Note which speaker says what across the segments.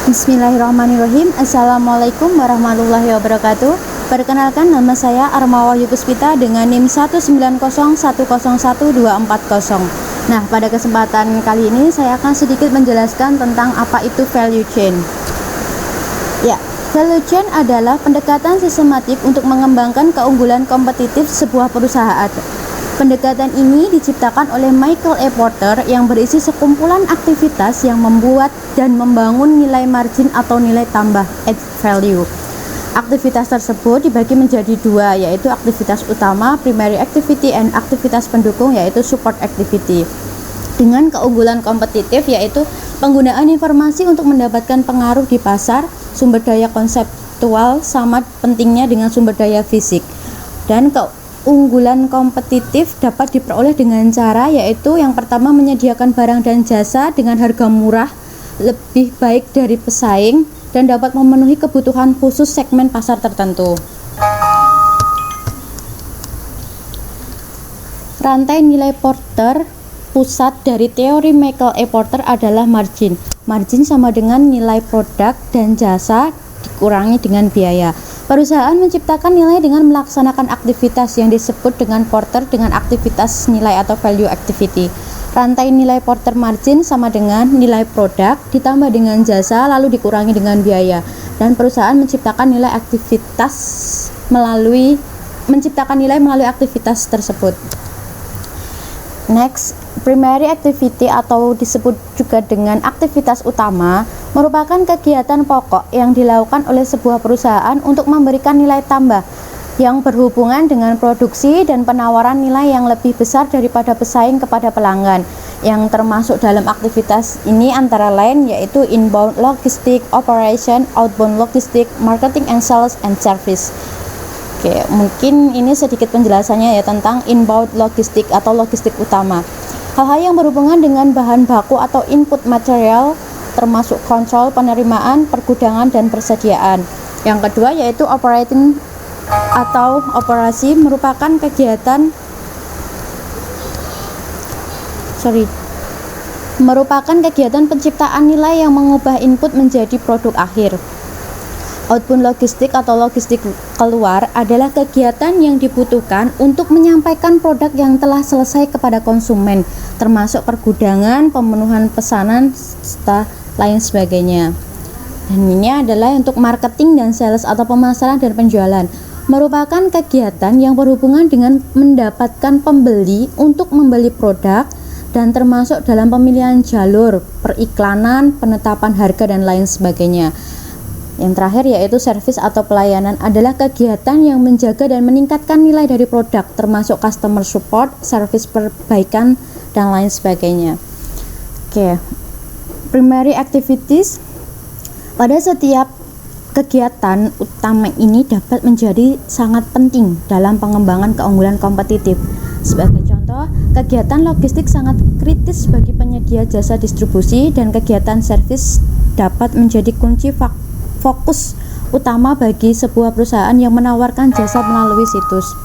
Speaker 1: Bismillahirrahmanirrahim. Assalamualaikum warahmatullahi wabarakatuh. Perkenalkan, nama saya Arma Wahyu Puspita dengan NIM 19010012440. Nah, pada kesempatan kali ini saya akan sedikit menjelaskan tentang apa itu value chain. Ya, value chain adalah pendekatan sistematik untuk mengembangkan keunggulan kompetitif sebuah perusahaan. Pendekatan ini diciptakan oleh Michael A. Porter yang berisi sekumpulan aktivitas yang membuat dan membangun nilai margin atau nilai tambah add value. Aktivitas tersebut dibagi menjadi dua, yaitu aktivitas utama primary activity and aktivitas pendukung yaitu support activity. Dengan keunggulan kompetitif yaitu penggunaan informasi untuk mendapatkan pengaruh di pasar, sumber daya konseptual sama pentingnya dengan sumber daya fisik. Dan keunggulan kompetitif dapat diperoleh dengan cara yaitu yang pertama menyediakan barang dan jasa dengan harga murah, lebih baik dari pesaing, dan dapat memenuhi kebutuhan khusus segmen pasar tertentu. Rantai nilai Porter, pusat dari teori Michael A. Porter adalah margin. Margin sama dengan nilai produk dan jasa dikurangi dengan biaya. Perusahaan menciptakan nilai dengan melaksanakan aktivitas yang disebut dengan Porter dengan aktivitas nilai atau value activity. Rantai nilai Porter margin sama dengan nilai produk ditambah dengan jasa lalu dikurangi dengan biaya. Dan perusahaan menciptakan nilai melalui aktivitas tersebut. Next, primary activity atau disebut juga dengan aktivitas utama merupakan kegiatan pokok yang dilakukan oleh sebuah perusahaan untuk memberikan nilai tambah yang berhubungan dengan produksi dan penawaran nilai yang lebih besar daripada pesaing kepada pelanggan. Yang termasuk dalam aktivitas ini antara lain yaitu inbound logistik, operation, outbound logistik, marketing and sales, and service. Oke, mungkin ini sedikit penjelasannya ya tentang inbound logistik atau logistik utama. Hal-hal yang berhubungan dengan bahan baku atau input material termasuk kontrol, penerimaan, pergudangan, dan persediaan. Yang kedua yaitu operating atau operasi merupakan kegiatan penciptaan nilai yang mengubah input menjadi produk akhir. Outbound logistik atau logistik keluar adalah kegiatan yang dibutuhkan untuk menyampaikan produk yang telah selesai kepada konsumen, termasuk pergudangan, pemenuhan pesanan, serta lain sebagainya. Dan ini adalah untuk marketing dan sales atau pemasaran dan penjualan. Merupakan kegiatan yang berhubungan dengan mendapatkan pembeli untuk membeli produk dan termasuk dalam pemilihan jalur, periklanan, penetapan harga, dan lain sebagainya. Yang terakhir yaitu service atau pelayanan adalah kegiatan yang menjaga dan meningkatkan nilai dari produk termasuk customer support, service perbaikan, dan lain sebagainya. Oke. Primary activities pada setiap kegiatan utama ini dapat menjadi sangat penting dalam pengembangan keunggulan kompetitif. Sebagai contoh, kegiatan logistik sangat kritis bagi penyedia jasa distribusi dan kegiatan service dapat menjadi kunci fokus utama bagi sebuah perusahaan yang menawarkan jasa melalui situs.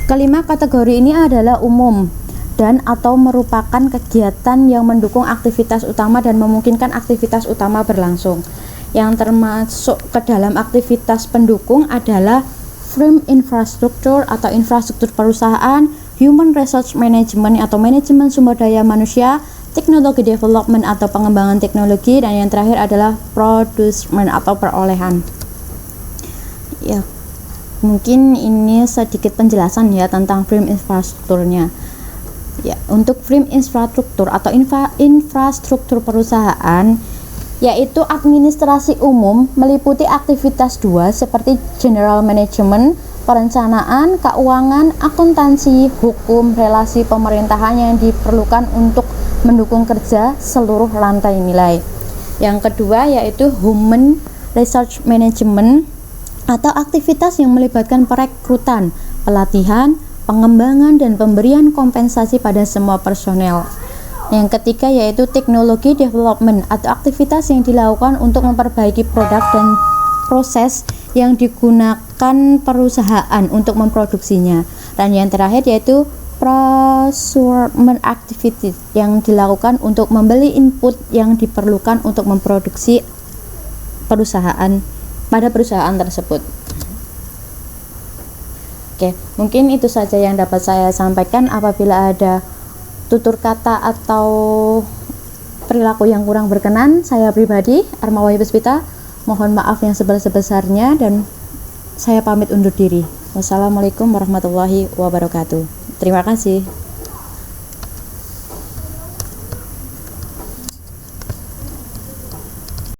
Speaker 1: Kelima kategori ini adalah umum dan atau merupakan kegiatan yang mendukung aktivitas utama dan memungkinkan aktivitas utama berlangsung. Yang termasuk ke dalam aktivitas pendukung adalah firm infrastruktur atau infrastruktur perusahaan, human resource management atau manajemen sumber daya manusia, teknologi development atau pengembangan teknologi, dan yang terakhir adalah production atau perolehan. Ya, mungkin ini sedikit penjelasan ya tentang firm infrastrukturnya. Ya, untuk firm infrastruktur atau infrastruktur perusahaan yaitu administrasi umum meliputi aktivitas dua seperti general management, perencanaan, keuangan, akuntansi, hukum, relasi pemerintahan yang diperlukan untuk mendukung kerja seluruh rantai nilai. Yang kedua yaitu human resource management atau aktivitas yang melibatkan perekrutan, pelatihan, pengembangan, dan pemberian kompensasi pada semua personel. Yang ketiga yaitu teknologi development atau aktivitas yang dilakukan untuk memperbaiki produk dan proses yang digunakan perusahaan untuk memproduksinya. Dan yang terakhir yaitu procurement activity yang dilakukan untuk membeli input yang diperlukan untuk memproduksi perusahaan tersebut. Oke, mungkin itu saja yang dapat saya sampaikan. Apabila ada tutur kata atau perilaku yang kurang berkenan, saya pribadi Arma Wahyu Puspita mohon maaf yang sebesar-besarnya dan saya pamit undur diri. Wassalamualaikum warahmatullahi wabarakatuh. Terima kasih.